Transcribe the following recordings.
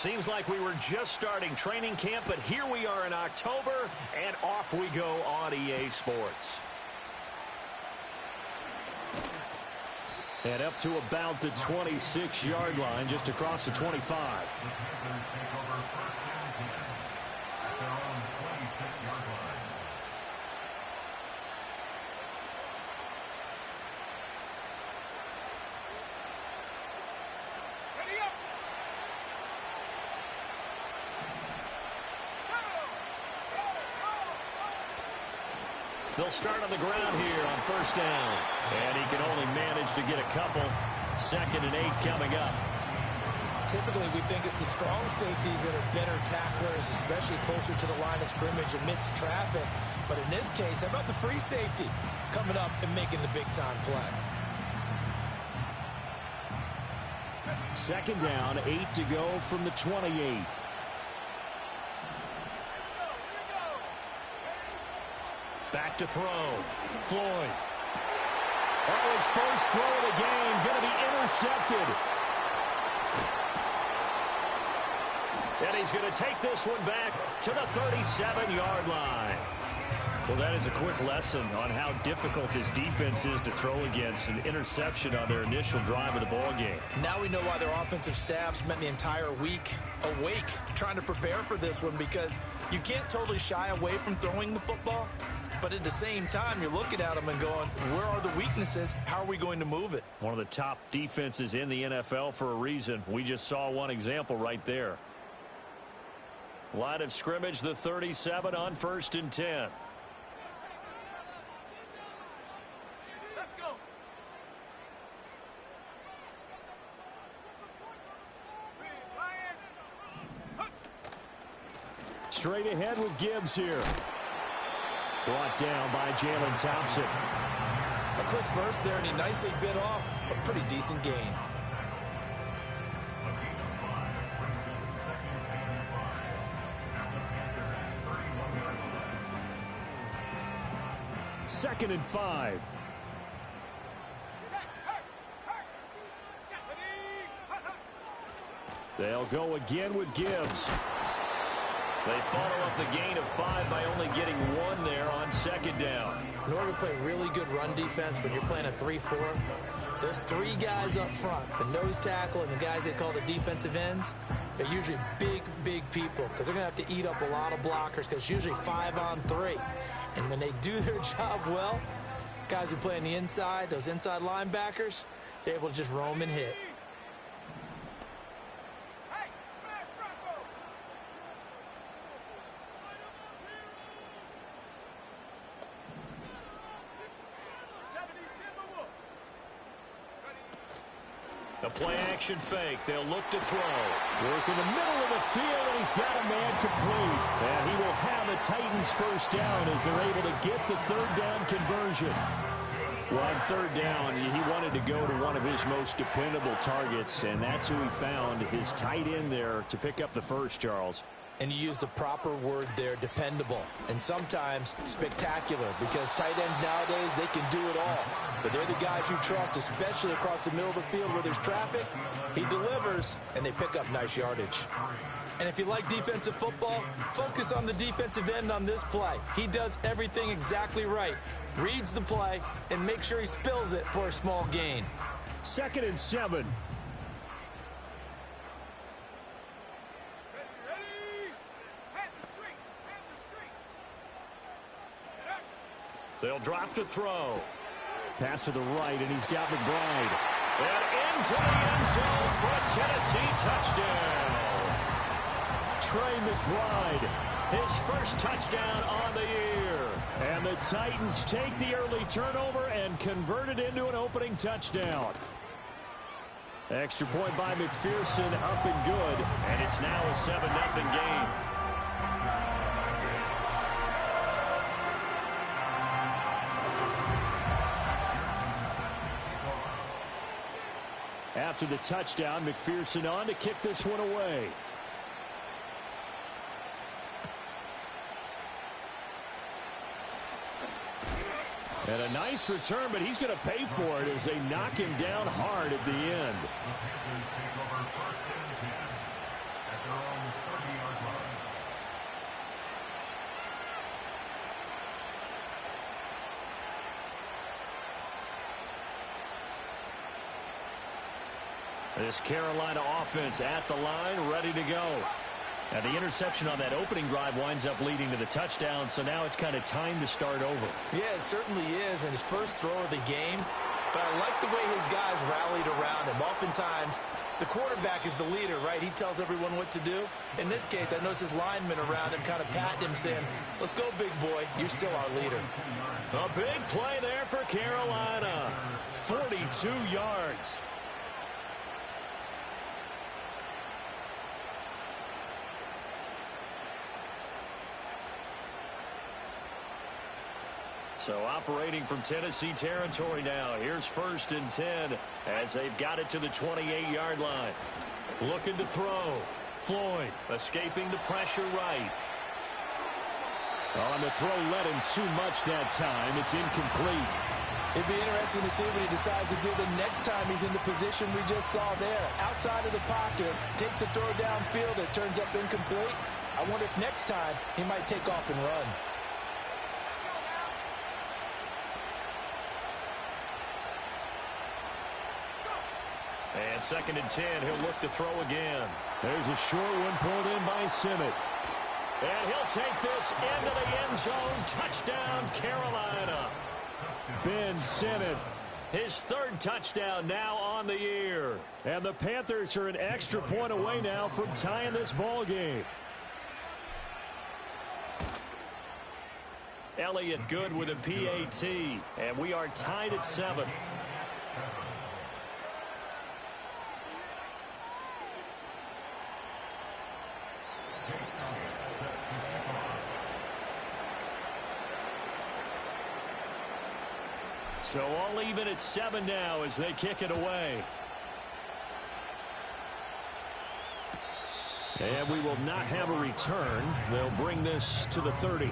Seems like we were just starting training camp, but here we are in October, and off we go on EA Sports. And up to about the 26-yard line, just across the 25. They'll start on the ground here on first down. And he can only manage to get a couple. 2nd and 8 coming up. Typically, we think it's the strong safeties that are better tacklers, especially closer to the line of scrimmage amidst traffic. But in this case, how about the free safety coming up and making the big-time play? 2nd down, 8 to go from the 28. Back to throw. Floyd. Oh, his first throw of the game going to be intercepted. And he's going to take this one back to the 37-yard line. Well, that is a quick lesson on how difficult this defense is to throw against. An interception on their initial drive of the ball game. Now we know why their offensive staff spent the entire week awake trying to prepare for this one, because you can't totally shy away from throwing the football. But at the same time, you're looking at them and going, where are the weaknesses? How are we going to move it? One of the top defenses in the NFL for a reason. We just saw one example right there. Line of scrimmage, the 37 on 1st and 10. Let's go. Straight ahead with Gibbs here. Brought down by Jalen Thompson. A quick burst there, and he nicely bit off a pretty decent gain. Second and 5. They'll go again with Gibbs. They follow up the gain of 5 by only getting 1 there on 2nd down. In order to play really good run defense when you're playing a 3-4, there's 3 guys up front, the nose tackle and the guys they call the defensive ends. They're usually big, big people because they're going to have to eat up a lot of blockers, because it's usually 5 on 3. And when they do their job well, guys who play on the inside, those inside linebackers, they're able to just roam and hit. The play-action fake. They'll look to throw. Work in the middle of the field, and he's got a man complete. And he will have a Titans first down as they're able to get the 3rd down conversion. Well, on 3rd down, he wanted to go to one of his most dependable targets, and that's who he found, his tight end there, to pick up the first, Charles. And you use the proper word there, dependable, and sometimes spectacular, because tight ends nowadays, they can do it all. But they're the guys you trust, especially across the middle of the field where there's traffic. He delivers, and they pick up nice yardage. And if you like defensive football, focus on the defensive end on this play. He does everything exactly right. Reads the play, and makes sure he spills it for a small gain. 2nd and 7. They'll drop to throw. Pass to the right, and he's got McBride. And into the end zone for a Tennessee touchdown. Trey McBride, his first touchdown on the year. And the Titans take the early turnover and convert it into an opening touchdown. Extra point by McPherson, up and good. And it's now a 7-0 game. After the touchdown, McPherson on to kick this one away. And a nice return, but he's going to pay for it as they knock him down hard at the end. This Carolina offense at the line, ready to go. And the interception on that opening drive winds up leading to the touchdown, so now it's kind of time to start over. Yeah, it certainly is, and his first throw of the game. But I like the way his guys rallied around him. Oftentimes, the quarterback is the leader, right? He tells everyone what to do. In this case, I noticed his linemen around him kind of patting him, saying, let's go, big boy. You're still our leader. A big play there for Carolina. 42 yards. So operating from Tennessee territory now. Here's 1st and 10 as they've got it to the 28-yard line. Looking to throw. Floyd escaping the pressure right. On the throw, led him too much that time. It's incomplete. It'd be interesting to see what he decides to do the next time he's in the position we just saw there. Outside of the pocket, takes a throw downfield. It turns up incomplete. I wonder if next time he might take off and run. And 2nd and 10, he'll look to throw again. There's a short one pulled in by Simmett. And he'll take this into the end zone. Touchdown, Carolina. Ben Simmett, his 3rd touchdown now on the year. And the Panthers are an extra point away now from tying this ball game. Elliott good with a PAT. And we are tied at 7. So all even at 7 now as they kick it away. And we will not have a return. They'll bring this to the 30.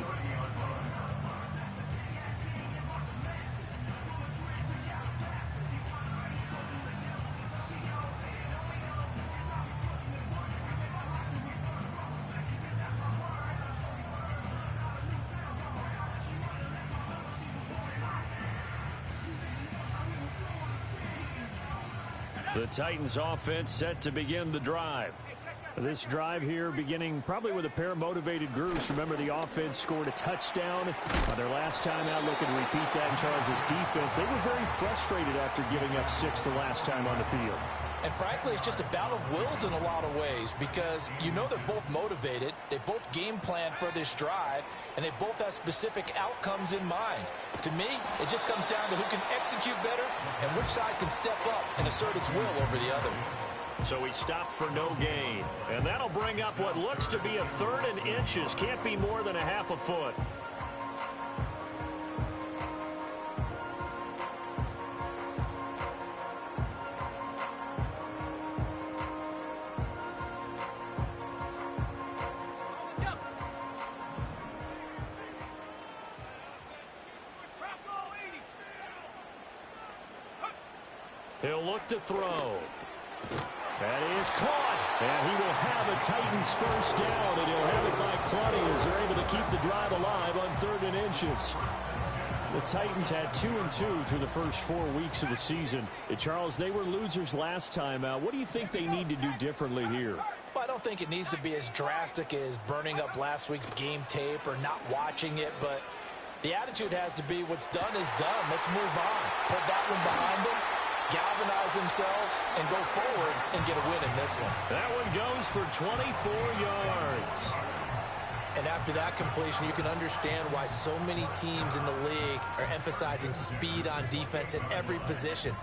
The Titans offense set to begin the drive. This drive here beginning probably with a pair of motivated groups. Remember, the offense scored a touchdown on their last time out, looking to repeat that in Charles' defense. They were very frustrated after giving up 6 the last time on the field. And frankly, it's just a battle of wills in a lot of ways because you know they're both motivated. They both game plan for this drive, and they both have specific outcomes in mind. To me, it just comes down to who can execute better and which side can step up and assert its will over the other. So he stopped for no gain. And that'll bring up what looks to be a 3rd and inches. Can't be more than a half a foot. He'll look to throw. That is caught. And he will have a Titans first down, and he'll have it by plenty as they're able to keep the drive alive on 3rd and inches. The Titans had 2-2 through the first 4 weeks of the season. Charles, they were losers last time out. What do you think they need to do differently here? Well, I don't think it needs to be as drastic as burning up last week's game tape or not watching it, but the attitude has to be what's done is done. Let's move on. Put that one behind them, galvanize themselves, and go forward and get a win in this one. That one goes for 24 yards. And after that completion, you can understand why so many teams in the league are emphasizing speed on defense at every position.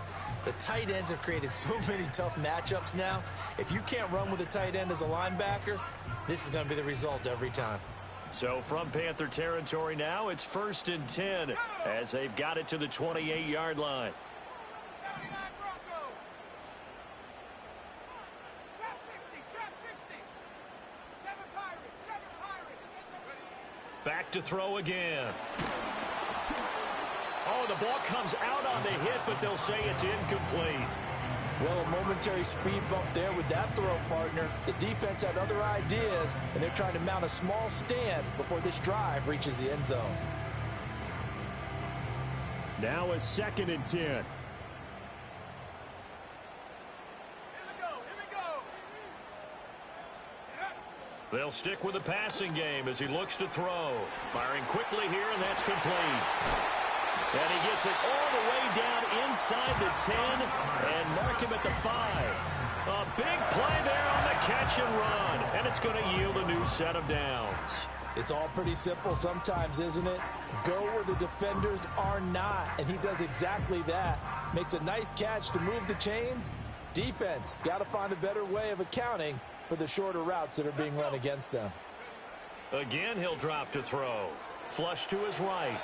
The tight ends have created so many tough matchups now. If you can't run with a tight end as a linebacker, this is going to be the result every time. So from Panther territory now, it's 1st and 10 as they've got it to the 28-yard line. Back to throw again. Oh, the ball comes out on the hit, but they'll say it's incomplete. Well, a momentary speed bump there with that throw, partner. The defense had other ideas, and they're trying to mount a small stand before this drive reaches the end zone. Now a 2nd and 10. Here we go. They'll stick with the passing game as he looks to throw. Firing quickly here, and that's complete. And he gets it all the way down inside the 10 and mark him at the 5. A big play there on the catch and run, and it's going to yield a new set of downs. It's all pretty simple sometimes, isn't it? Go where the defenders are not, and he does exactly that. Makes a nice catch to move the chains. Defense got to find a better way of accounting for the shorter routes that are being run against them. Again, he'll drop to throw. Flush to his right.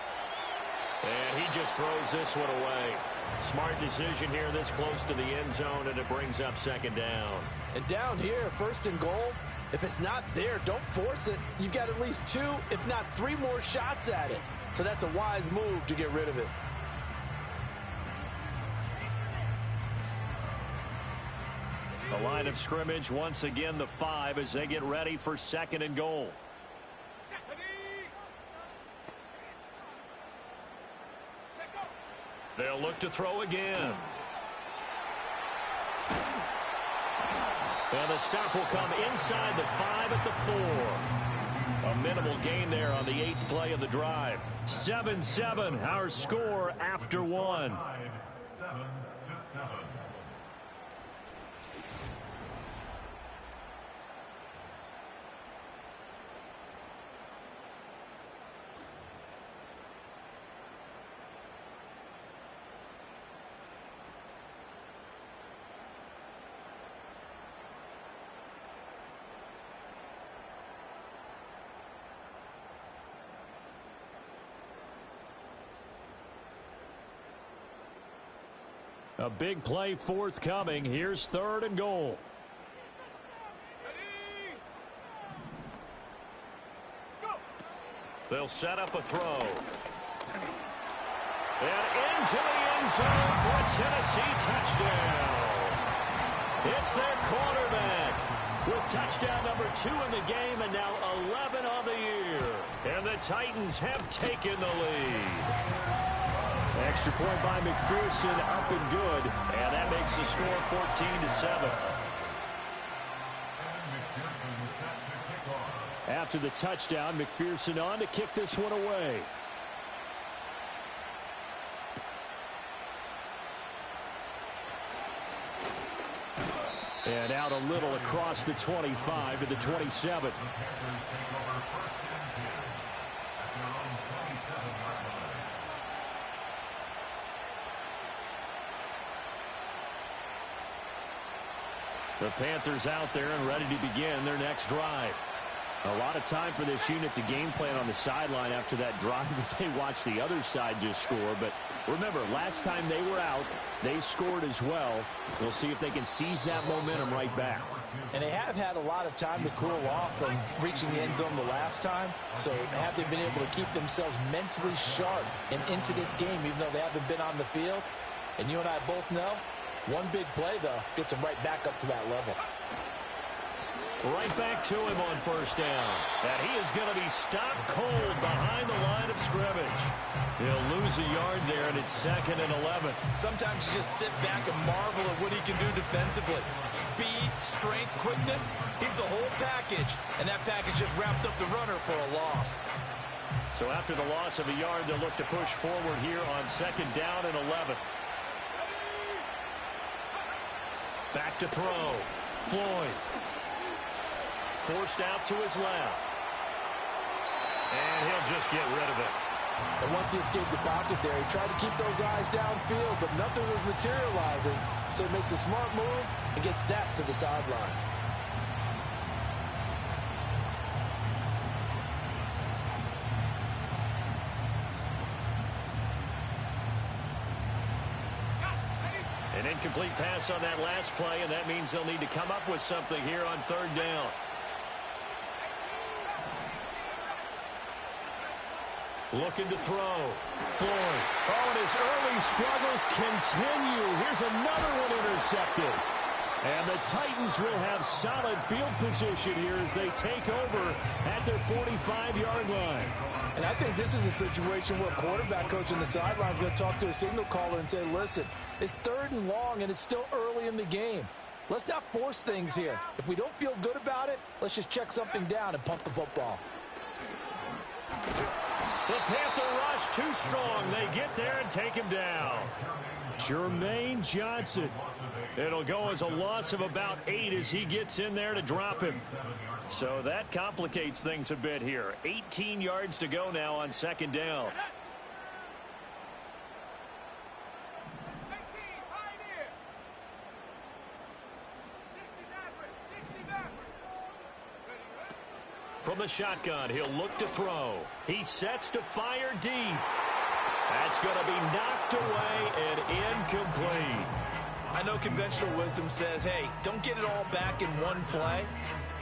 And he just throws this one away. Smart decision here this close to the end zone, and it brings up 2nd down. And down here, 1st and goal, if it's not there, don't force it. You've got at least 2, if not 3 more shots at it. So that's a wise move to get rid of it. The line of scrimmage, once again, the 5 as they get ready for 2nd and goal. They'll look to throw again. And the stop will come inside the 5 at the 4. A minimal gain there on the 8th play of the drive. 7-7, our score after 1. 7-7. A big play forthcoming. Here's 3rd and goal. They'll set up a throw. And into the end zone for a Tennessee touchdown. It's their quarterback with touchdown number 2 in the game and now 11 on the year. And the Titans have taken the lead. Extra point by McPherson, up and good. And that makes the score 14-7. After the touchdown, McPherson on to kick this one away. And out a little across the 25 to the 27. The Panthers out there and ready to begin their next drive. A lot of time for this unit to game plan on the sideline after that drive that they watched the other side just score. But remember, last time they were out, they scored as well. We'll see if they can seize that momentum right back. And they have had a lot of time to cool off from reaching the end zone the last time. So have they been able to keep themselves mentally sharp and into this game, even though they haven't been on the field? And you and I both know, one big play, though, gets them right back up to that level. Right back to him on 1st down. And he is going to be stopped cold behind the line of scrimmage. He'll lose a yard there, and it's 2nd and 11. Sometimes you just sit back and marvel at what he can do defensively. Speed, strength, quickness, he's the whole package. And that package just wrapped up the runner for a loss. So after the loss of a yard, they'll look to push forward here on 2nd down and 11. Back to throw. Floyd. Forced out to his left. And he'll just get rid of it. And once he escaped the pocket there, he tried to keep those eyes downfield, but nothing was materializing. So he makes a smart move and gets that to the sideline. An incomplete pass on that last play, and that means they'll need to come up with something here on 3rd down. Looking to throw. Floyd. Oh, and his early struggles continue. Here's another one intercepted. And the Titans will have solid field position here as they take over at their 45-yard line. And I think this is a situation where a quarterback coach on the sideline is going to talk to a signal caller and say, listen, it's 3rd and long and it's still early in the game. Let's not force things here. If we don't feel good about it, let's just check something down and pump the football. The Panther rush too strong. They get there and take him down. Jermaine Johnson. It'll go as a loss of about 8 as he gets in there to drop him. So that complicates things a bit here. 18 yards to go now on 2nd down. From the shotgun, he'll look to throw. He sets to fire deep. That's going to be knocked away and incomplete. I know conventional wisdom says, hey, don't get it all back in one play.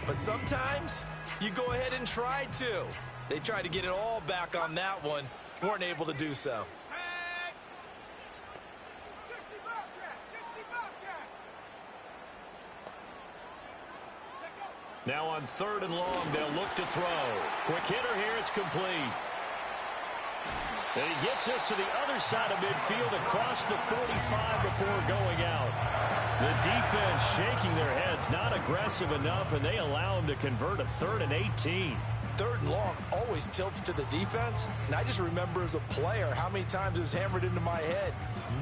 But sometimes you go ahead and try to. They tried to get it all back on that one. Weren't able to do so. Now on 3rd and long, they'll look to throw. Quick hitter here, it's complete. And he gets us to the other side of midfield across the 45 before going out. The defense shaking their heads, not aggressive enough, and they allow him to convert a 3rd and 18. 3rd and long always tilts to the defense. And I just remember as a player how many times it was hammered into my head.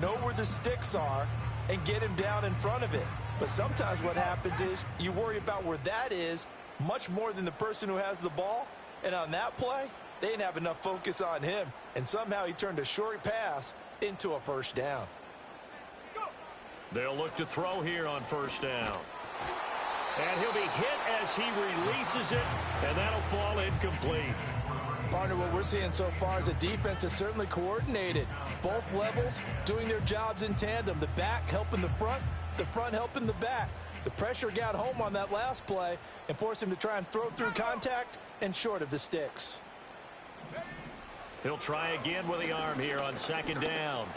Know where the sticks are and get him down in front of it. But sometimes what happens is you worry about where that is much more than the person who has the ball. And on that play, they didn't have enough focus on him. And somehow he turned a short pass into a 1st down. They'll look to throw here on 1st down. And he'll be hit as he releases it, and that'll fall incomplete. Partner, what we're seeing so far is a defense that's certainly coordinated. Both levels doing their jobs in tandem. The back helping the front helping the back. The pressure got home on that last play and forced him to try and throw through contact and short of the sticks. He'll try again with the arm here on 2nd down.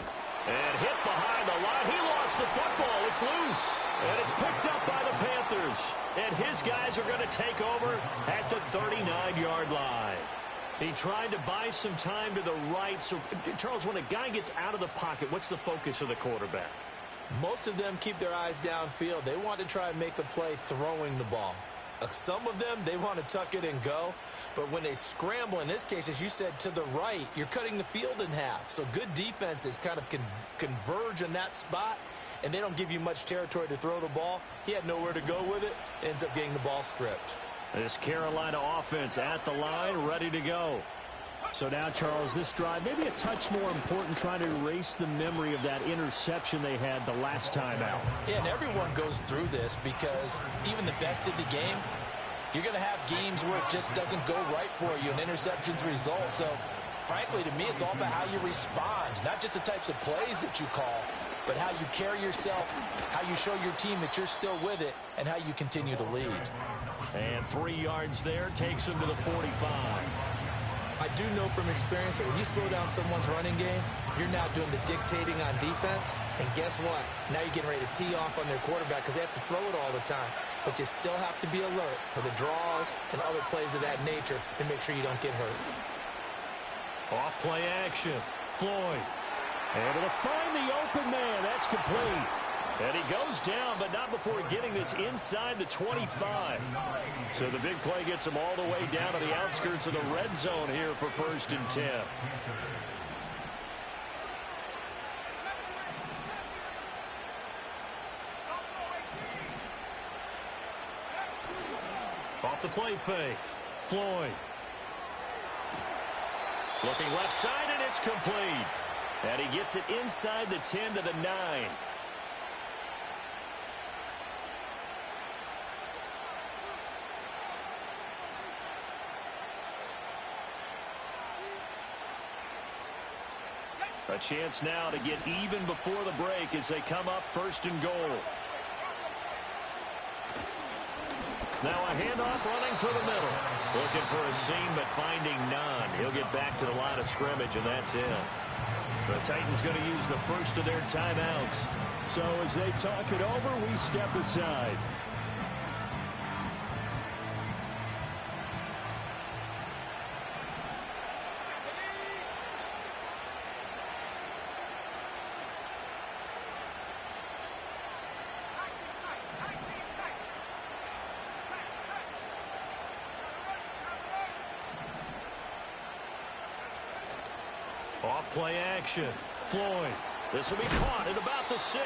And hit behind the line. He lost the football. It's loose. And it's picked up by the Panthers. And his guys are going to take over at the 39-yard line. He tried to buy some time to the right. So, Charles, when a guy gets out of the pocket, what's the focus of the quarterback? Most of them keep their eyes downfield. They want to try and make a play throwing the ball. Some of them, they want to tuck it and go. But when they scramble, in this case, as you said, to the right, you're cutting the field in half. So good defenses kind of converge in that spot, and they don't give you much territory to throw the ball. He had nowhere to go with it, ends up getting the ball stripped. This Carolina offense at the line, ready to go. So now, Charles, this drive maybe a touch more important, trying to erase the memory of that interception they had the last time out. Yeah, and everyone goes through this because even the best in the game, you're going to have games where it just doesn't go right for you, and interceptions result. So, frankly, to me, it's all about how you respond, not just the types of plays that you call, but how you carry yourself, how you show your team that you're still with it, and how you continue to lead. And 3 yards there takes him to the 45. I do know from experience that when you slow down someone's running game, you're now doing the dictating on defense. And guess what? Now you're getting ready to tee off on their quarterback because they have to throw it all the time. But you still have to be alert for the draws and other plays of that nature to make sure you don't get hurt. Off play action. Floyd able to find the open man. That's complete. And he goes down, but not before getting this inside the 25. So the big play gets him all the way down to the outskirts of the red zone here for 1st and 10. Off the play fake. Floyd. Looking left side, and it's complete. And he gets it inside the 10 to the 9. A chance now to get even before the break as they come up 1st and goal. Now a handoff running through the middle. Looking for a seam, but finding none. He'll get back to the line of scrimmage, and that's it. The Titans going to use the first of their timeouts. So as they talk it over, we step aside. Off-play action. Floyd. This will be caught at about the 6.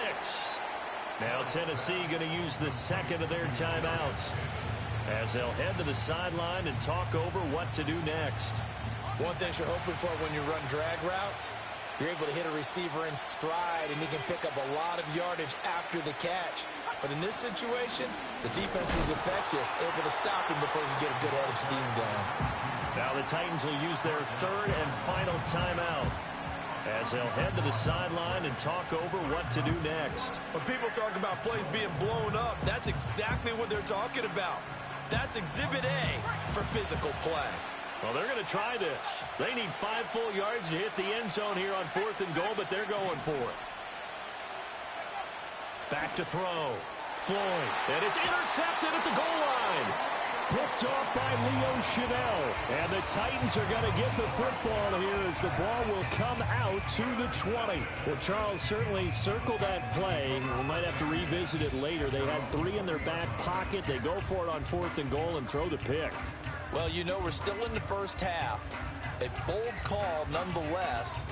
Now Tennessee going to use the second of their timeouts as they'll head to the sideline and talk over what to do next. One thing you're hoping for when you run drag routes, you're able to hit a receiver in stride, and he can pick up a lot of yardage after the catch. But in this situation, the defense was effective, able to stop him before he could get a good head of steam going. Now the Titans will use their third and final timeout as they'll head to the sideline and talk over what to do next. When people talk about plays being blown up, that's exactly what they're talking about. That's Exhibit A for physical play. Well, they're going to try this. They need 5 full yards to hit the end zone here on 4th and goal, but they're going for it. Back to throw. Floyd. And it's intercepted at the goal line. Picked off by Leo Chanel. And the Titans are going to get the football here as the ball will come out to the 20. Well, Charles certainly circled that play. We might have to revisit it later. They had 3 in their back pocket. They go for it on 4th and goal and throw the pick. Well, you know, we're still in the first half. A bold call nonetheless.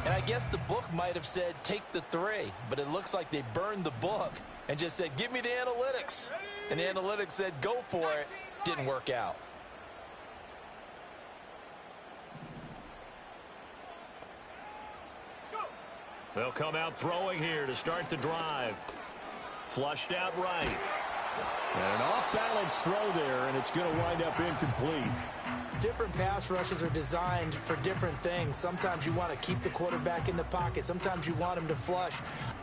And I guess the book might have said take the 3, but it looks like they burned the book and just said, give me the analytics. And the analytics said, go for it. Didn't work out. They'll come out throwing here to start the drive. Flushed out right. And an off-balance throw there, and it's going to wind up incomplete. Different pass rushes are designed for different things. Sometimes you want to keep the quarterback in the pocket. Sometimes you want him to flush.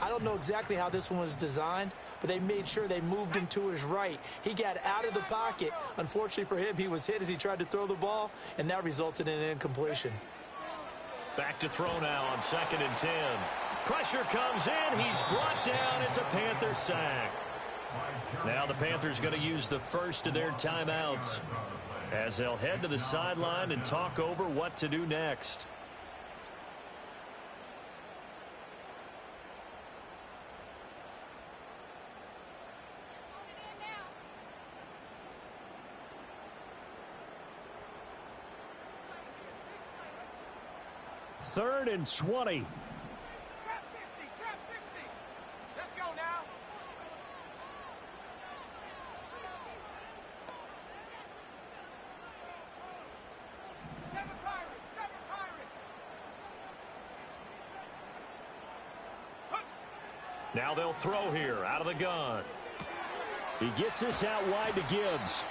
I don't know exactly how this one was designed, but they made sure they moved him to his right. He got out of the pocket. Unfortunately for him, he was hit as he tried to throw the ball, and that resulted in an incompletion. Back to throw now on 2nd and 10. Pressure comes in. He's brought down. It's a Panther sack. Now the Panthers going to use the first of their timeouts as they'll head to the sideline and talk over what to do next. Third and 20. Trap 60, trap 60. Let's go now. Seven Pirates. Now they'll throw here out of the gun. He gets this out wide to Gibbs.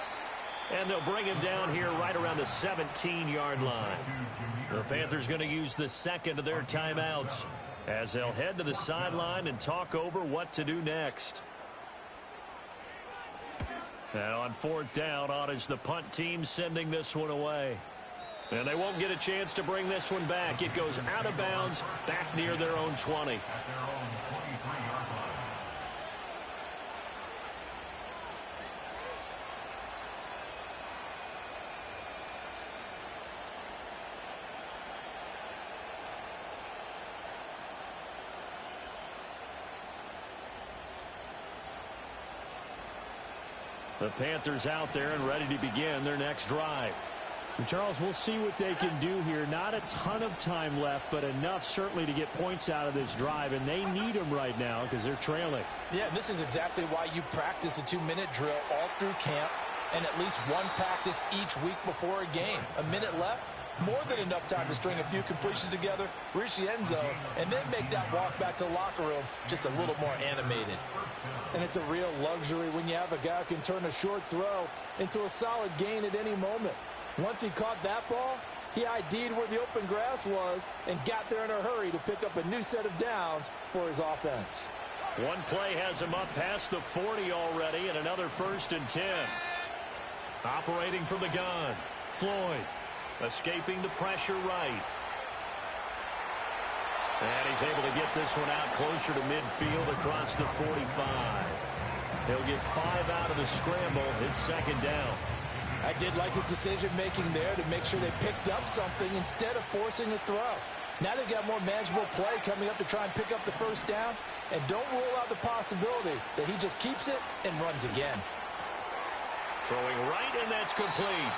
And they'll bring him down here right around the 17-yard line. The Panthers going to use the second of their timeouts as they'll head to the sideline and talk over what to do next. And on 4th down, on is the punt team sending this one away. And they won't get a chance to bring this one back. It goes out of bounds back near their own 20. The Panthers out there and ready to begin their next drive. And Charles, we'll see what they can do here. Not a ton of time left, but enough certainly to get points out of this drive, and they need them right now because they're trailing. Yeah, and this is exactly why you practice a 2-minute drill all through camp and at least one practice each week before a game. A minute left, more than enough time to string a few completions together, reach the end zone, and then make that walk back to the locker room just a little more animated. And it's a real luxury when you have a guy who can turn a short throw into a solid gain at any moment. Once he caught that ball, he ID'd where the open grass was and got there in a hurry to pick up a new set of downs for his offense. One play has him up past the 40 already, and another 1st and 10. Operating from the gun, Floyd escaping the pressure right. And he's able to get this one out closer to midfield across the 45. He'll get 5 out of the scramble. It's second down. I did like his decision-making there to make sure they picked up something instead of forcing a throw. Now they've got more manageable play coming up to try and pick up the first down. And don't rule out the possibility that he just keeps it and runs again. Throwing right, and that's complete.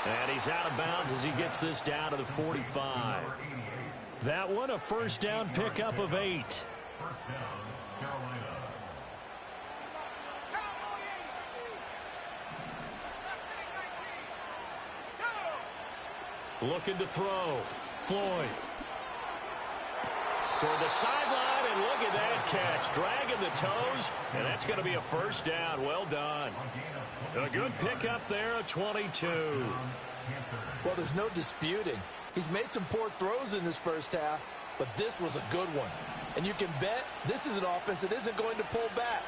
And he's out of bounds as he gets this down to the 45. That one a first down pickup of 8. Looking to throw. Floyd. Toward the sideline, and look at that catch. Dragging the toes, and that's going to be a first down. Well done. A good pickup there, a 22. Well, there's no disputing. He's made some poor throws in this first half, but this was a good one. And you can bet this is an offense that isn't going to pull back.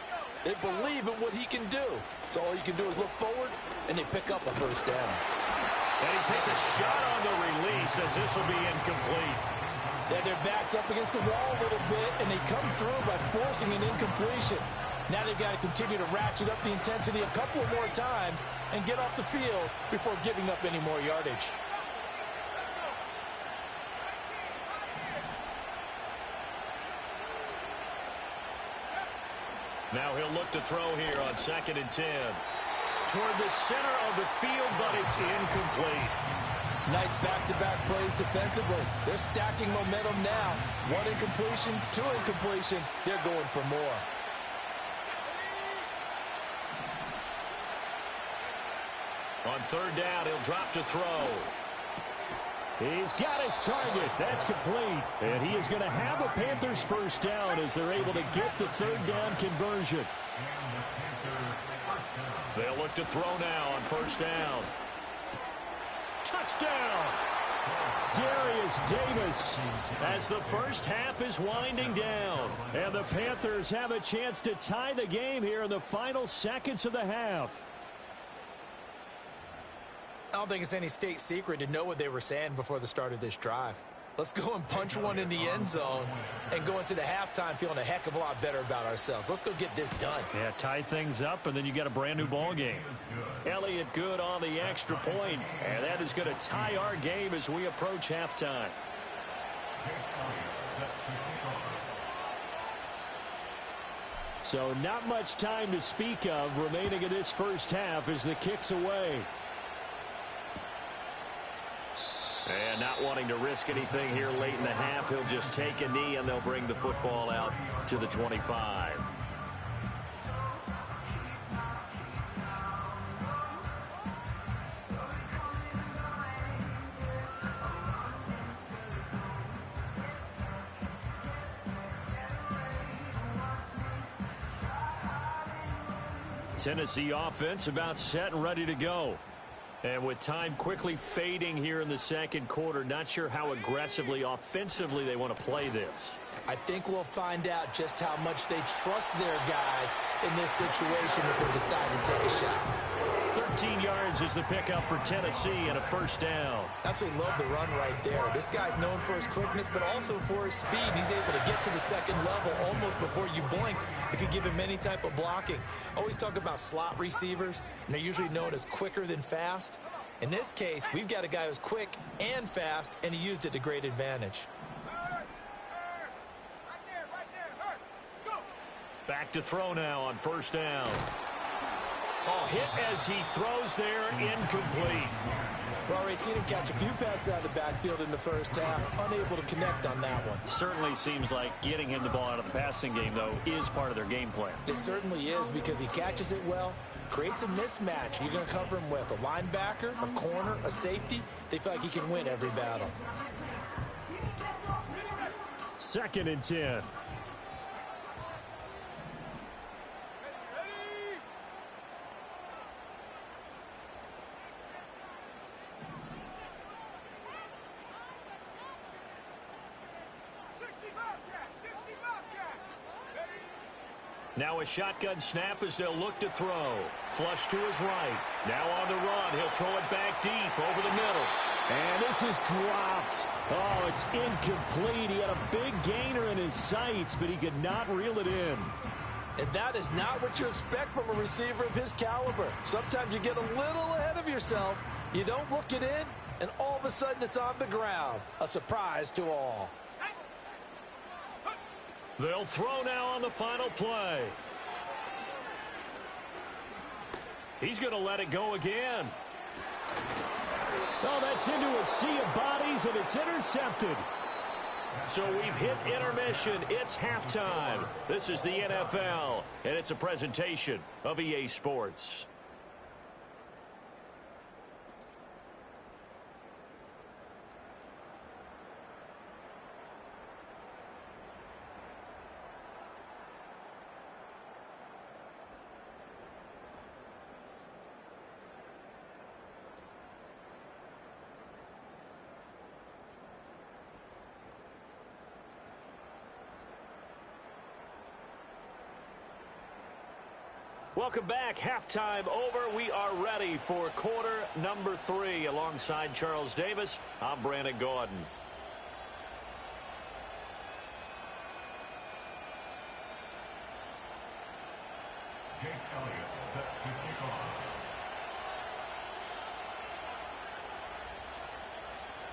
They believe in what he can do. So all you can do is look forward, and they pick up a first down. And he takes a shot on the release as this will be incomplete. They have their backs up against the wall a little bit, and they come through by forcing an incompletion. Now they've got to continue to ratchet up the intensity a couple more times and get off the field before giving up any more yardage. Now he'll look to throw here on 2nd and 10. Toward the center of the field, but it's incomplete. Nice back-to-back plays defensively. They're stacking momentum now. 1 incompletion, 2 incompletion. They're going for more. On 3rd down, he'll drop to throw. He's got his target. That's complete. And he is going to have a Panthers first down as they're able to get the 3rd down conversion. They'll look to throw now on 1st down. Touchdown! Darius Davis. As the first half is winding down. And the Panthers have a chance to tie the game here in the final seconds of the half. I don't think it's any state secret to know what they were saying before the start of this drive. Let's go and punch one in the end zone and go into the halftime feeling a heck of a lot better about ourselves. Let's go get this done. Yeah, tie things up, and then you got a brand new ball game. Elliott good on the extra point, and that is going to tie our game as we approach halftime. So not much time to speak of remaining in this first half as the kick's away. And not wanting to risk anything here late in the half, he'll just take a knee and they'll bring the football out to the 25. Tennessee offense about set and ready to go. And with time quickly fading here in the second quarter, not sure how aggressively, offensively they want to play this. I think we'll find out just how much they trust their guys in this situation if they decide to take a shot. 13 yards is the pickup for Tennessee and a first down. Absolutely love the run right there. This guy's known for his quickness, but also for his speed. He's able to get to the second level almost before you blink if you give him any type of blocking. Always talk about slot receivers, and they're usually known as quicker than fast. In this case, we've got a guy who's quick and fast, and he used it to great advantage. Back to throw now on first down. Oh, hit as he throws there, incomplete. We've already seen him catch a few passes out of the backfield in the first half, unable to connect on that one. Certainly seems like getting him the ball out of the passing game, though, is part of their game plan. It certainly is because he catches it well, creates a mismatch. You're going to cover him with a linebacker, a corner, a safety. They feel like he can win every battle. 2nd and 10. Now a shotgun snap as they'll look to throw. Flush to his right. Now on the run. He'll throw it back deep over the middle. And this is dropped. Oh, it's incomplete. He had a big gainer in his sights, but he could not reel it in. And that is not what you expect from a receiver of his caliber. Sometimes you get a little ahead of yourself. You don't look it in, and all of a sudden it's on the ground. A surprise to all. They'll throw now on the final play. He's going to let it go again. Oh, that's into a sea of bodies, and it's intercepted. So we've hit intermission. It's halftime. This is the NFL, and it's a presentation of EA Sports. Welcome back. Halftime over. We are ready for quarter number 3. Alongside Charles Davis, I'm Brandon Gaudin. Jake Elliott set to kick off.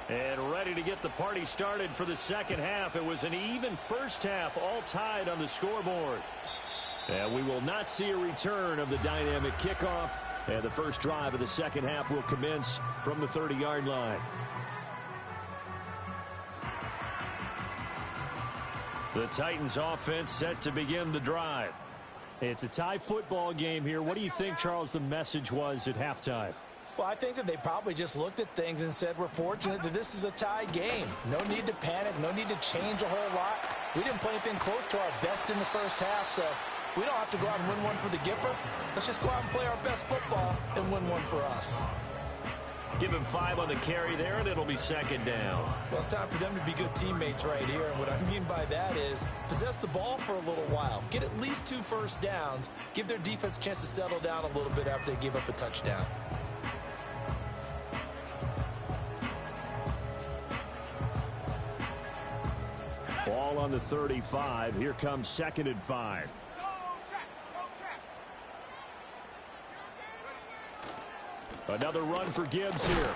And ready to get the party started for the second half. It was an even first half, all tied on the scoreboard. And we will not see a return of the dynamic kickoff. And the first drive of the second half will commence from the 30-yard line. The Titans offense set to begin the drive. It's a tie football game here. What do you think, Charles, the message was at halftime? Well, I think that they probably just looked at things and said, we're fortunate that this is a tie game. No need to panic. No need to change a whole lot. We didn't play anything close to our best in the first half, so we don't have to go out and win one for the Gipper. Let's just go out and play our best football and win one for us. Give him 5 on the carry there, and it'll be second down. Well, it's time for them to be good teammates right here. And what I mean by that is possess the ball for a little while. Get at least 2 first downs. Give their defense a chance to settle down a little bit after they give up a touchdown. Ball on the 35. Here comes 2nd and 5. Another run for Gibbs here.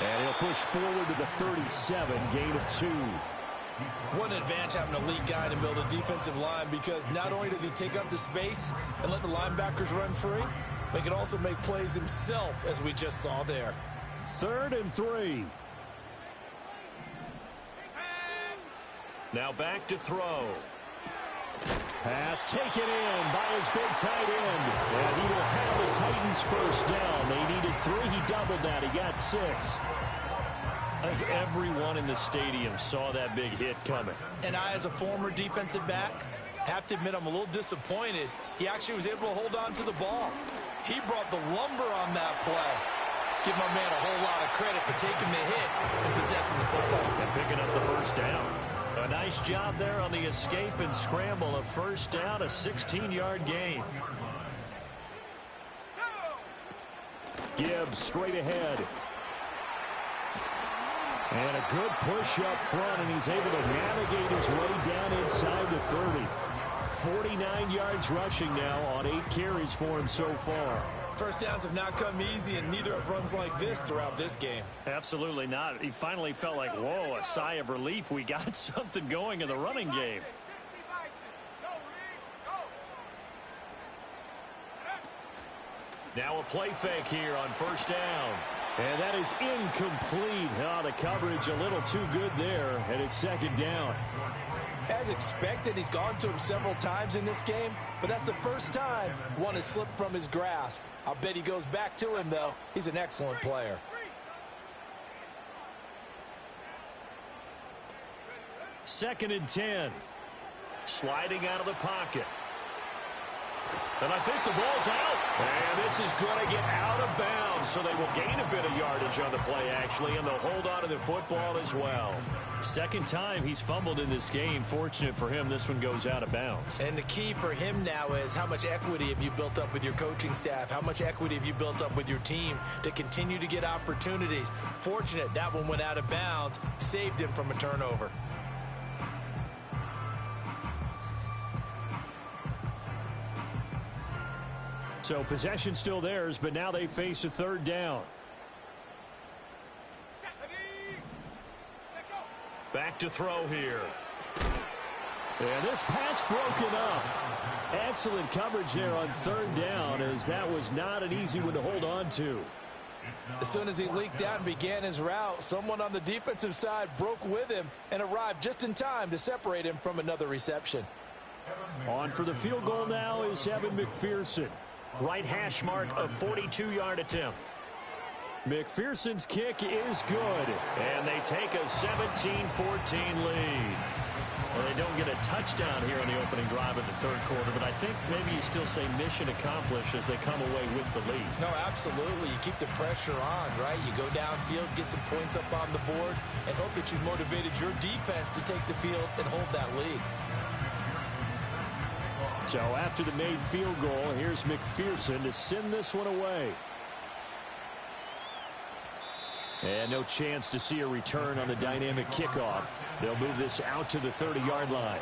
And he'll push forward to the 37, gain of 2. What an advantage having an elite guy in the middle of the defensive line, because not only does he take up the space and let the linebackers run free, but he can also make plays himself, as we just saw there. 3rd and 3. Now back to throw. Pass taken in by his big tight end. And he will have the Titans first down. They needed 3. He doubled that. He got 6. I think everyone in the stadium saw that big hit coming. And I, as a former defensive back, have to admit I'm a little disappointed. He actually was able to hold on to the ball. He brought the lumber on that play. Give my man a whole lot of credit for taking the hit and possessing the football. And picking up the first down. A nice job there on the escape and scramble. A first down, a 16-yard gain. Gibbs straight ahead. And a good push up front, and he's able to navigate his way down inside the 30. 49 yards rushing now on 8 carries for him so far. First downs have not come easy, and neither have runs like this throughout this game. Absolutely not. He finally felt like, whoa, a sigh of relief. We got something going in the running game. Now a play fake here on first down. And that is incomplete. Oh, the coverage a little too good there, and it's 2nd down. As expected, he's gone to him several times in this game, but that's the first time one has slipped from his grasp. I'll bet he goes back to him, though. He's an excellent player. Second and 10. Sliding out of the pocket. And I think the ball's out. And this is going to get out of bounds, so they will gain a bit of yardage on the play, actually, and they'll hold on to the football as well. Second time he's fumbled in this game. Fortunate for him, this one goes out of bounds. And the key for him now is how much equity have you built up with your coaching staff? How much equity have you built up with your team to continue to get opportunities? Fortunate that one went out of bounds, saved him from a turnover. So possession still theirs, but now they face a third down. Back to throw here. And this pass broken up. Excellent coverage there on third down, as that was not an easy one to hold on to. As soon as he leaked out and began his route, someone on the defensive side broke with him and arrived just in time to separate him from another reception. On for the field goal now is Evan McPherson. Right hash mark of 42-yard attempt. McPherson's kick is good. And they take a 17-14 lead. Well, they don't get a touchdown here on the opening drive of the third quarter, but I think maybe you still say mission accomplished as they come away with the lead. No, absolutely. You keep the pressure on, right? You go downfield, get some points up on the board, and hope that you motivated your defense to take the field and hold that lead. So after the made field goal, here's McPherson to send this one away. And no chance to see a return on the dynamic kickoff. They'll move this out to the 30-yard line.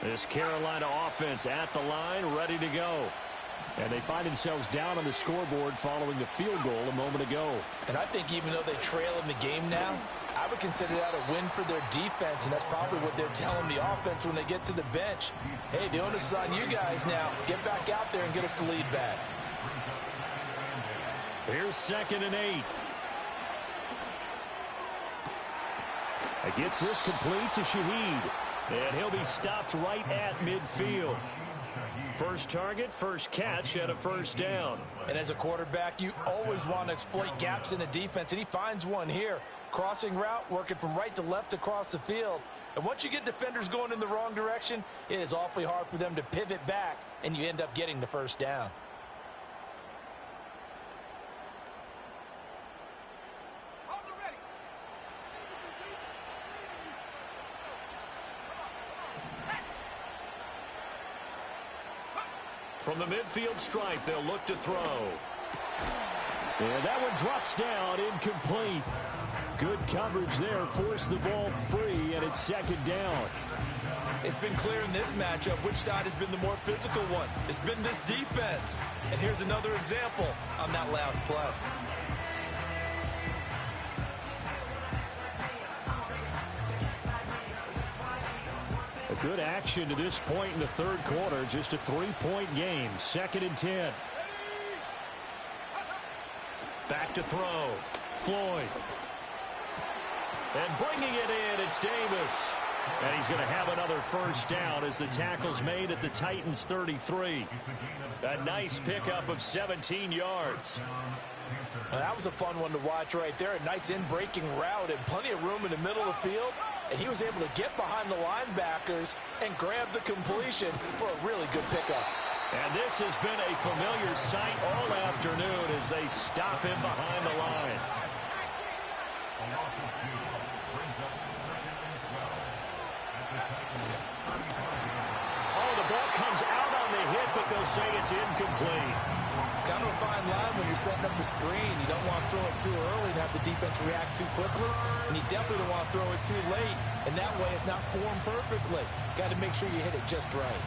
This Carolina offense at the line, ready to go. And they find themselves down on the scoreboard following the field goal a moment ago. And I think even though they trail in the game now, I would consider that a win for their defense, and that's probably what they're telling the offense when they get to the bench. Hey, the onus is on you guys now. Get back out there and get us the lead back. Here's 2nd and 8. It gets this complete to Shaheed. And he'll be stopped right at midfield. First target, first catch, and a first down. And as a quarterback, you always want to exploit gaps in a defense, and he finds one here. Crossing route, working from right to left across the field. And once you get defenders going in the wrong direction, it is awfully hard for them to pivot back, and you end up getting the first down. From the midfield stripe, they'll look to throw. And that one drops down, incomplete. Good coverage there, forced the ball free, and it's 2nd down. It's been clear in this matchup which side has been the more physical one. It's been this defense. And here's another example on that last play. Good action to this point in the third quarter. Just a 3-point game. 2nd and 10. Back to throw. Floyd. And bringing it in, it's Davis. And he's going to have another first down as the tackle's made at the Titans' 33. A nice pickup of 17 yards. Well, that was a fun one to watch right there. A nice in-breaking route and plenty of room in the middle of the field. And he was able to get behind the linebackers and grab the completion for a really good pickup. And this has been a familiar sight all afternoon as they stop him behind the line. Oh, the ball comes out on the hit, but they'll say it's incomplete. Kind of a fine line when you're setting up the screen. You don't want to throw it too early and have the defense react too quickly. And you definitely don't want to throw it too late. And that way it's not formed perfectly. Got to make sure you hit it just right.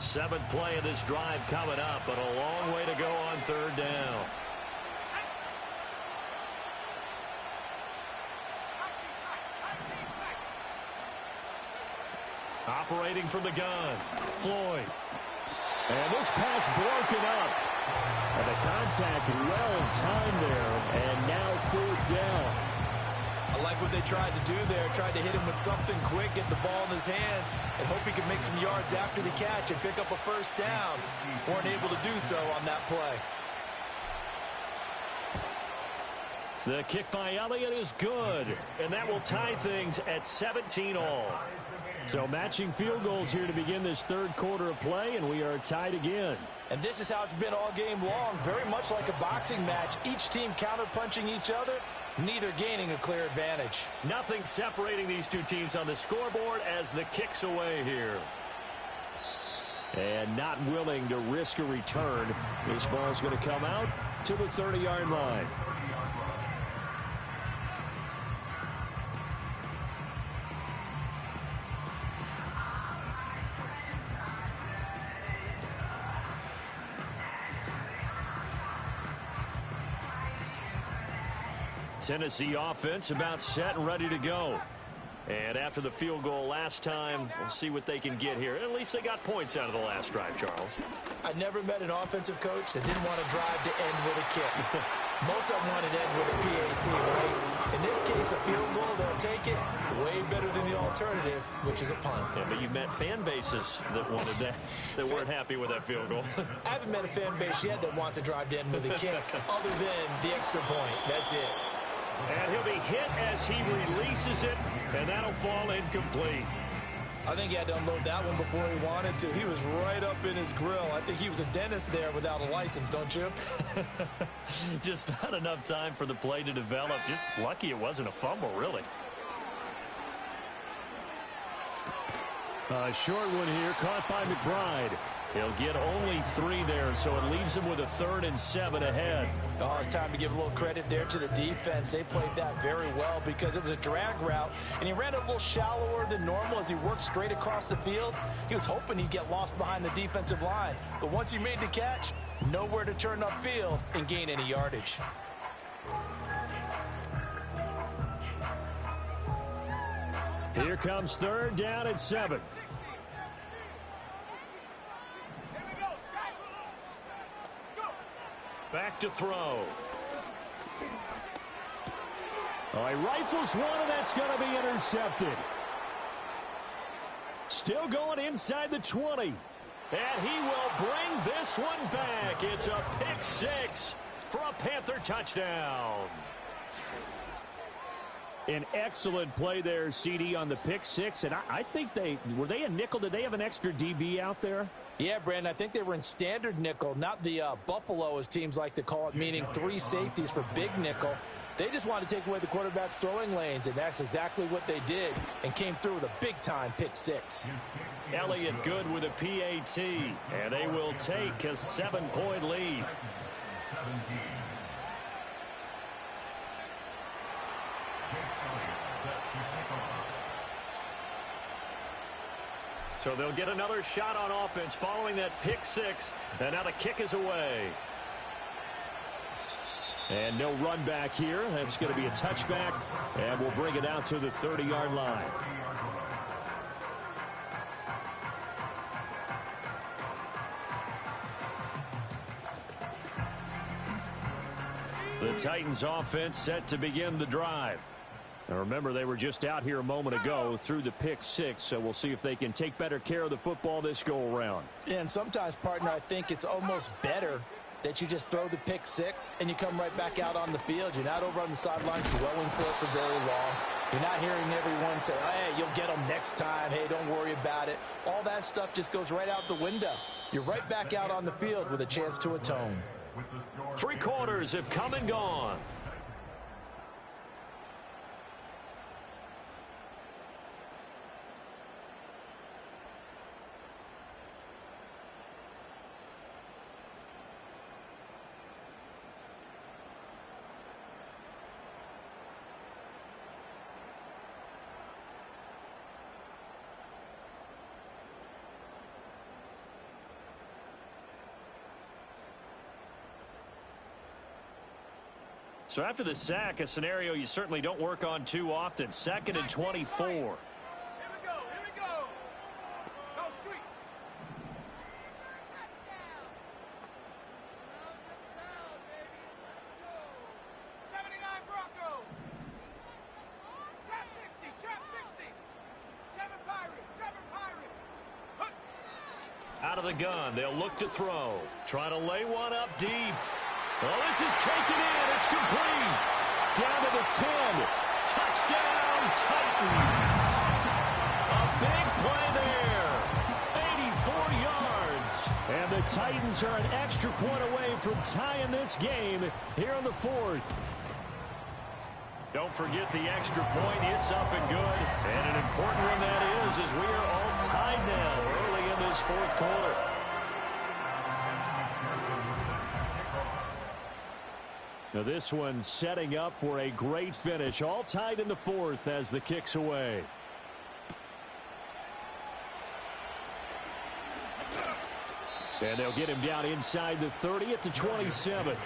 Seventh play of this drive coming up, but a long way to go on third down. Operating from the gun, Floyd. And this pass broken up. And the contact well timed there. And now 4th down. I like what they tried to do there. Tried to hit him with something quick, get the ball in his hands, and hope he could make some yards after the catch and pick up a 1st down. Weren't able to do so on that play. The kick by Elliott is good. And that will tie things at 17 all. So matching field goals here to begin this 3rd quarter of play, and we are tied again. And this is how it's been all game long. Very much like a boxing match. Each team counter-punching each other, neither gaining a clear advantage. Nothing separating these two teams on the scoreboard as the kick's away here. And not willing to risk a return. This ball's going to come out to the 30-yard line. Tennessee offense about set and ready to go. And after the field goal last time, we'll see what they can get here. At least they got points out of the last drive, Charles. I never met an offensive coach that didn't want to drive to end with a kick. Most of them want to end with a PAT, right? In this case, a field goal, they'll take it. Way better than the alternative, which is a punt. Yeah, but you've met fan bases that wanted that, that weren't happy with that field goal. I haven't met a fan base yet that wants to drive to end with a kick, other than the extra point. That's it. And he'll be hit as he releases it, and that'll fall incomplete. I think he had to unload that one before he wanted to. He was right up in his grill. I think he was a dentist there without a license, don't you? Just not enough time for the play to develop. Just lucky it wasn't a fumble, really. A short one here, caught by McBride. He'll get only 3 there, so it leaves him with a 3rd and 7 ahead. Oh, it's time to give a little credit there to the defense. They played that very well because it was a drag route, and he ran a little shallower than normal as he worked straight across the field. He was hoping he'd get lost behind the defensive line, but once he made the catch, nowhere to turn upfield and gain any yardage. Here comes 3rd down and 7. Back to throw. Oh, he rifles one, and that's going to be intercepted. Still going inside the 20. And he will bring this one back. It's a pick 6 for a Panther touchdown. An excellent play there, CD, on the pick 6. And I think were they a nickel? Did they have an extra DB out there? Yeah, Brandon, I think they were in standard nickel, not the Buffalo, as teams like to call it, meaning 3 safeties for big nickel. They just wanted to take away the quarterback's throwing lanes, and that's exactly what they did, and came through with a big-time pick 6. Elliott good with a PAT, and they will take a 7-point lead. 17. So they'll get another shot on offense following that pick 6, and now the kick is away. And no run back here. That's going to be a touchback, and we'll bring it out to the 30-yard line. The Titans offense set to begin the drive. Now remember, they were just out here a moment ago through the pick 6, so we'll see if they can take better care of the football this go-around. And sometimes, partner, I think it's almost better that you just throw the pick 6 and you come right back out on the field. You're not over on the sidelines dwelling for it for very long. You're not hearing everyone say, hey, you'll get them next time. Hey, don't worry about it. All that stuff just goes right out the window. You're right back out on the field with a chance to atone. 3 quarters have come and gone. So after the sack, a scenario you certainly don't work on too often. 2nd and 24. Here we go. Out of the gun, they'll look to throw. Trying to lay one up deep. Oh, this is taken in. It's complete. Down to the 10. Touchdown, Titans. A big play there. 84 yards. And the Titans are an extra point away from tying this game here in the fourth. Don't forget the extra point. It's up and good. And an important one that is, as we are all tied now early in this fourth quarter. Now this one setting up for a great finish. All tied in the fourth as the kick's away. And they'll get him down inside the 30 at the 27.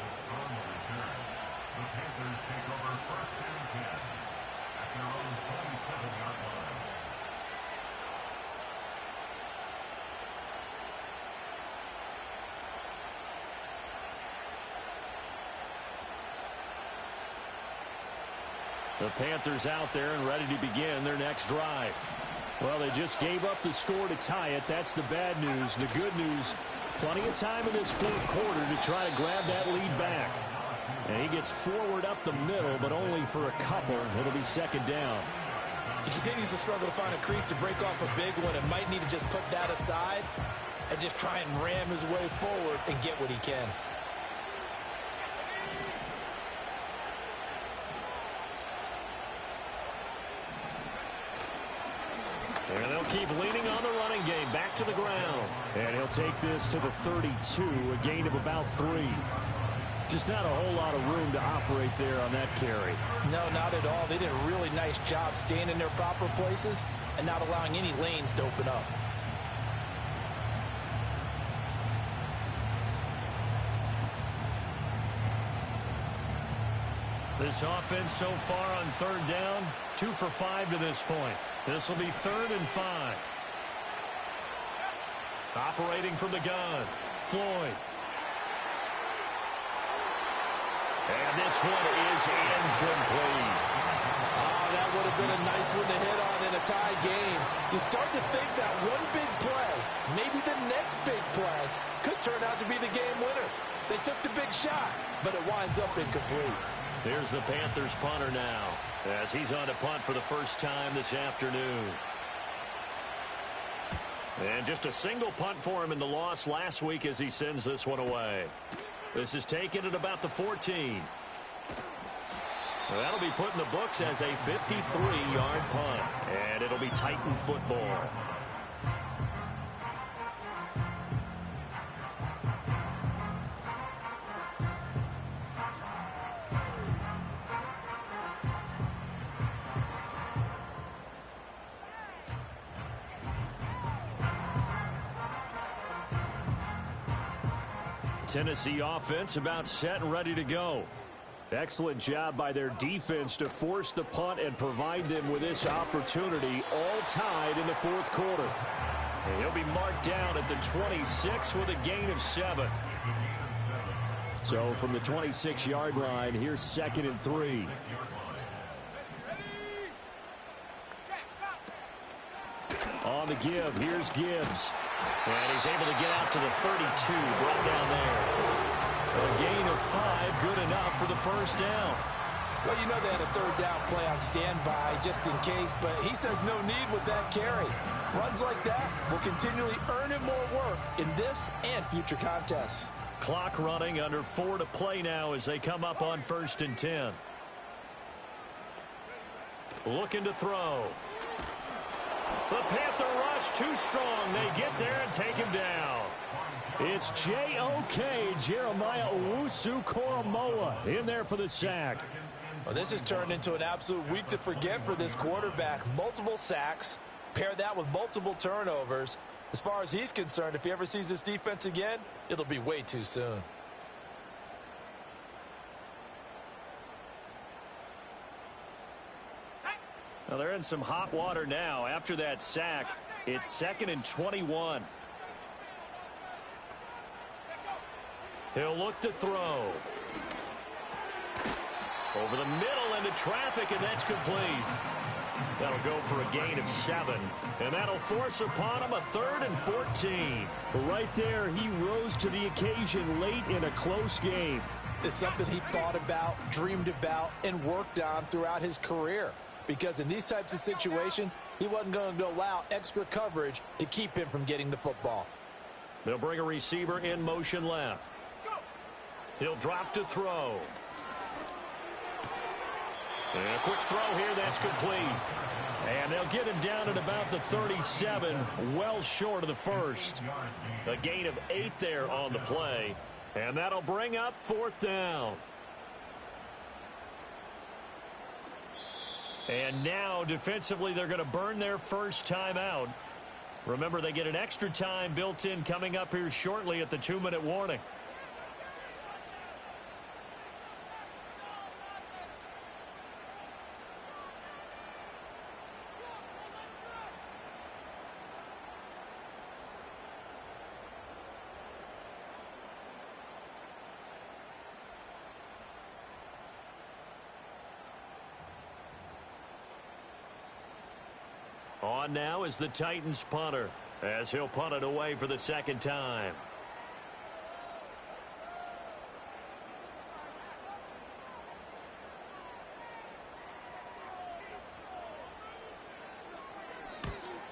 The Panthers out there and ready to begin their next drive. Well, they just gave up the score to tie it. That's the bad news. The good news, plenty of time in this fourth quarter to try to grab that lead back. And he gets forward up the middle, but only for a couple. It'll be second down. He continues to struggle to find a crease to break off a big one and might need to just put that aside and just try and ram his way forward and get what he can. And they'll keep leaning on the running game. Back to the ground. And he'll take this to the 32, a gain of about 3. Just not a whole lot of room to operate there on that carry. No, not at all. They did a really nice job staying in their proper places and not allowing any lanes to open up. This offense so far on third down, 2 for 5 to this point. This will be 3rd and 5. Operating from the gun, Floyd. And this one is incomplete. Oh, that would have been a nice one to hit on in a tie game. You start to think that one big play, maybe the next big play, could turn out to be the game winner. They took the big shot, but it winds up incomplete. Here's the Panthers punter now, as he's on to punt for the first time this afternoon. And just a single punt for him in the loss last week as he sends this one away. This is taken at about the 14. Well, that'll be put in the books as a 53-yard punt, and it'll be Titan football. Tennessee offense about set and ready to go. Excellent job by their defense to force the punt and provide them with this opportunity, all tied in the fourth quarter. And he'll be marked down at the 26 with a gain of 7. So from the 26-yard line, here's 2nd and 3. On the give, here's Gibbs. And he's able to get out to the 32, brought down there. A gain of 5, good enough for the first down. Well, you know they had a third down play on standby just in case, but he says no need with that carry. Runs like that will continually earn him more work in this and future contests. Clock running, under 4 to play now as they come up on 1st and 10. Looking to throw. The Panther rush too strong. They get there and take him down. It's J.O.K. Jeremiah Owusu-Koramoah in there for the sack. Well, this has turned into an absolute week to forget for this quarterback. Multiple sacks. Pair that with multiple turnovers. As far as he's concerned, if he ever sees this defense again, it'll be way too soon. Well, they're in some hot water now. After that sack, it's 2nd and 21. He'll look to throw. Over the middle into traffic, and that's complete. That'll go for a gain of 7. And that'll force upon him a 3rd and 14. Right there, he rose to the occasion late in a close game. It's something he thought about, dreamed about, and worked on throughout his career. Because in these types of situations, he wasn't going to allow extra coverage to keep him from getting the football. They'll bring a receiver in motion left. He'll drop to throw. And a quick throw here, that's complete. And they'll get him down at about the 37, well short of the first. A gain of 8 there on the play. And that'll bring up 4th down. And now, defensively, they're going to burn their first timeout. Remember, they get an extra time built in coming up here shortly at the 2-minute warning. On now is the Titans punter, as he'll punt it away for the 2nd time.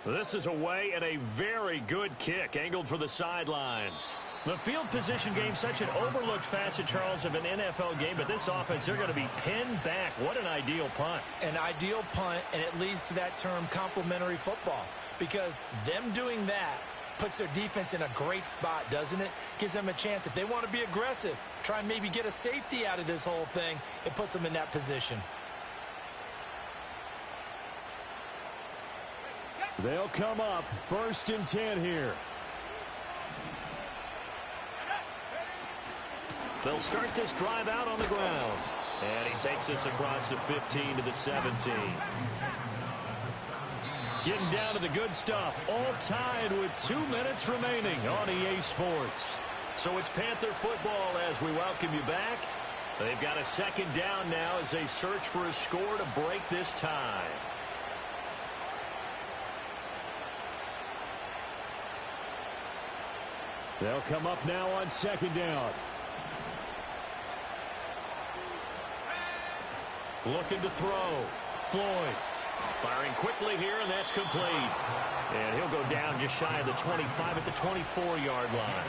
This is away and a very good kick angled for the sidelines. The field position game, such an overlooked facet, Charles, of an NFL game, but this offense, they're going to be pinned back. What an ideal punt. An ideal punt, and it leads to that term complementary football, because them doing that puts their defense in a great spot, doesn't it? Gives them a chance. If they want to be aggressive, try and maybe get a safety out of this whole thing, it puts them in that position. They'll come up 1st and 10 here. They'll start this drive out on the ground. And he takes us across the 15 to the 17. Getting down to the good stuff. All tied with 2 minutes remaining on EA Sports. So it's Panther football as we welcome you back. They've got a 2nd down now as they search for a score to break this tie. They'll come up now on 2nd down. Looking to throw. Floyd firing quickly here, and that's complete. And he'll go down just shy of the 25 at the 24-yard line.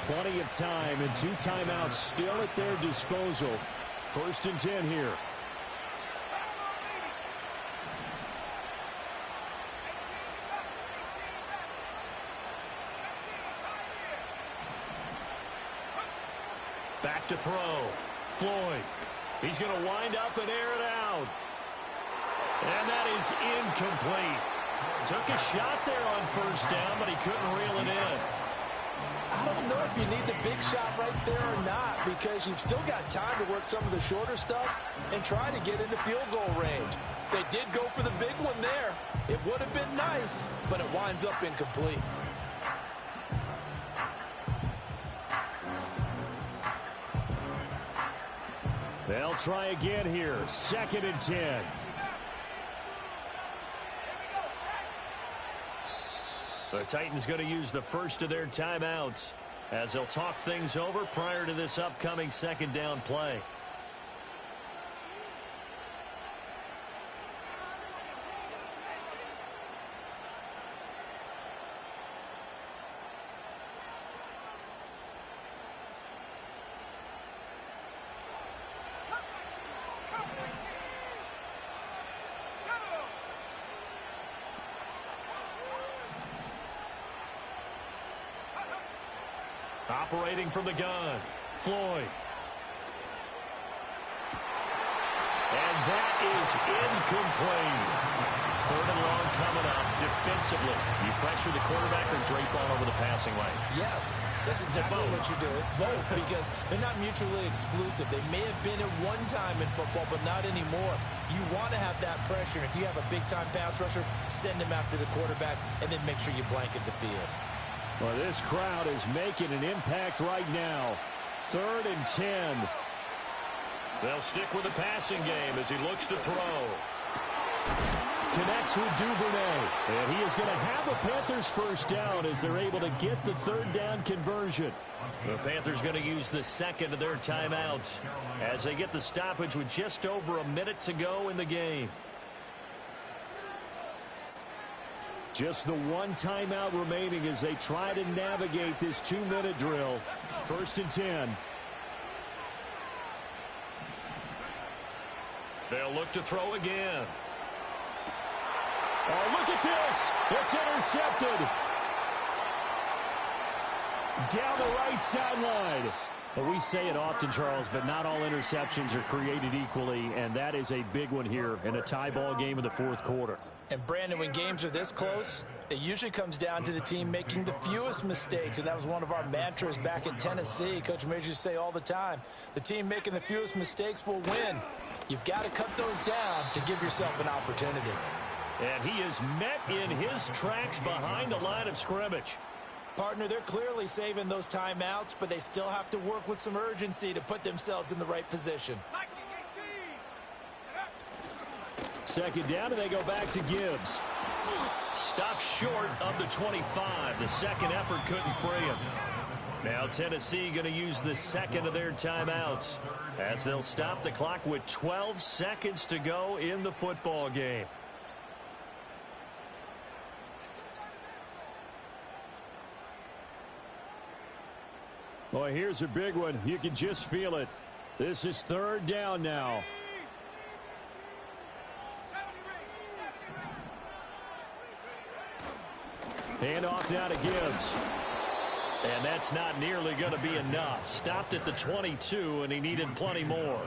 Plenty of time and 2 timeouts still at their disposal. 1st and 10 here. Back to throw. Floyd. He's going to wind up and air it out. And that is incomplete. Took a shot there on 1st down, but he couldn't reel it in. I don't know if you need the big shot right there or not, because you've still got time to work some of the shorter stuff and try to get into field goal range. They did go for the big one there. It would have been nice, but it winds up incomplete. They'll try again here. 2nd and 10. The Titans going to use the first of their timeouts as they'll talk things over prior to this upcoming 2nd down play. Operating from the gun, Floyd. And that is incomplete. 3rd and long coming up defensively. You pressure the quarterback or drape all over the passing lane? Yes, that's exactly what you do. It's both, because they're not mutually exclusive. They may have been at one time in football, but not anymore. You want to have that pressure. If you have a big-time pass rusher, send him after the quarterback, and then make sure you blanket the field. Well, this crowd is making an impact right now. 3rd and 10. They'll stick with the passing game as he looks to throw. connects with Duvernay. And he is going to have a Panthers first down as they're able to get the third down conversion. The Panthers going to use the second of their timeouts as they get the stoppage with just over a minute to go in the game. Just the one timeout remaining as they try to navigate this 2-minute drill. 1st and 10. They'll look to throw again. Oh, look at this. It's intercepted. Down the right sideline. Well, we say it often, Charles, but not all interceptions are created equally, and that is a big one here in a tie ball game in the 4th quarter. And, Brandon, when games are this close, it usually comes down to the team making the fewest mistakes, and that was one of our mantras back in Tennessee. Coach Majors used to say all the time, the team making the fewest mistakes will win. You've got to cut those down to give yourself an opportunity. And he is met in his tracks behind the line of scrimmage. Partner, they're clearly saving those timeouts, but they still have to work with some urgency to put themselves in the right position. 2nd down, and they go back to Gibbs. Stopped short of the 25. The second effort couldn't free him. Now Tennessee going to use the second of their timeouts as they'll stop the clock with 12 seconds to go in the football game. Boy, here's a big one. You can just feel it. This is 3rd down now. Hand off now to Gibbs. And that's not nearly going to be enough. Stopped at the 22, and he needed plenty more.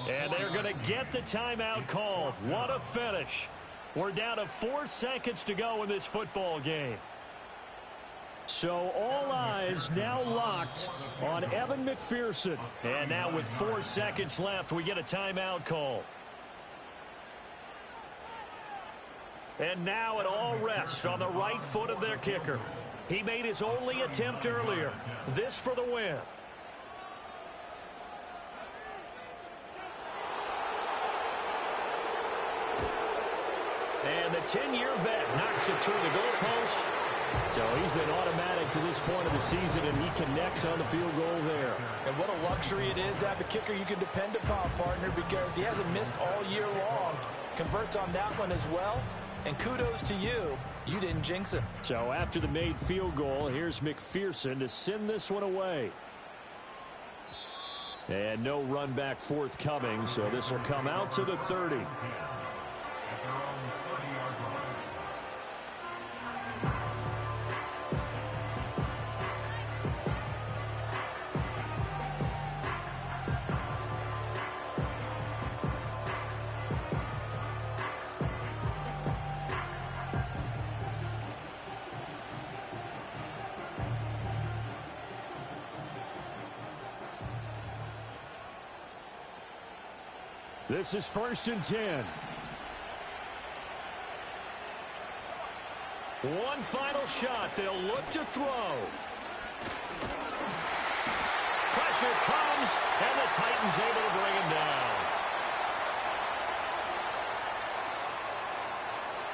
And they're going to get the timeout called. What a finish. We're down to 4 seconds to go in this football game. So all eyes now locked on Evan McPherson. And now with 4 seconds left, we get a timeout call. And now it all rests on the right foot of their kicker. He made his only attempt earlier. This for the win. And the 10-year vet knocks it through the goalpost. So he's been automatic to this point of the season, and he connects on the field goal there. And what a luxury it is to have a kicker you can depend upon, partner, because he hasn't missed all year long. Converts on that one as well. And kudos to you. You didn't jinx him. So after the made field goal, here's McPherson to send this one away. And no run back forthcoming, so this will come out to the 30. This is 1st and 10. One final shot. They'll look to throw. Pressure comes, and the Titans able to bring him down.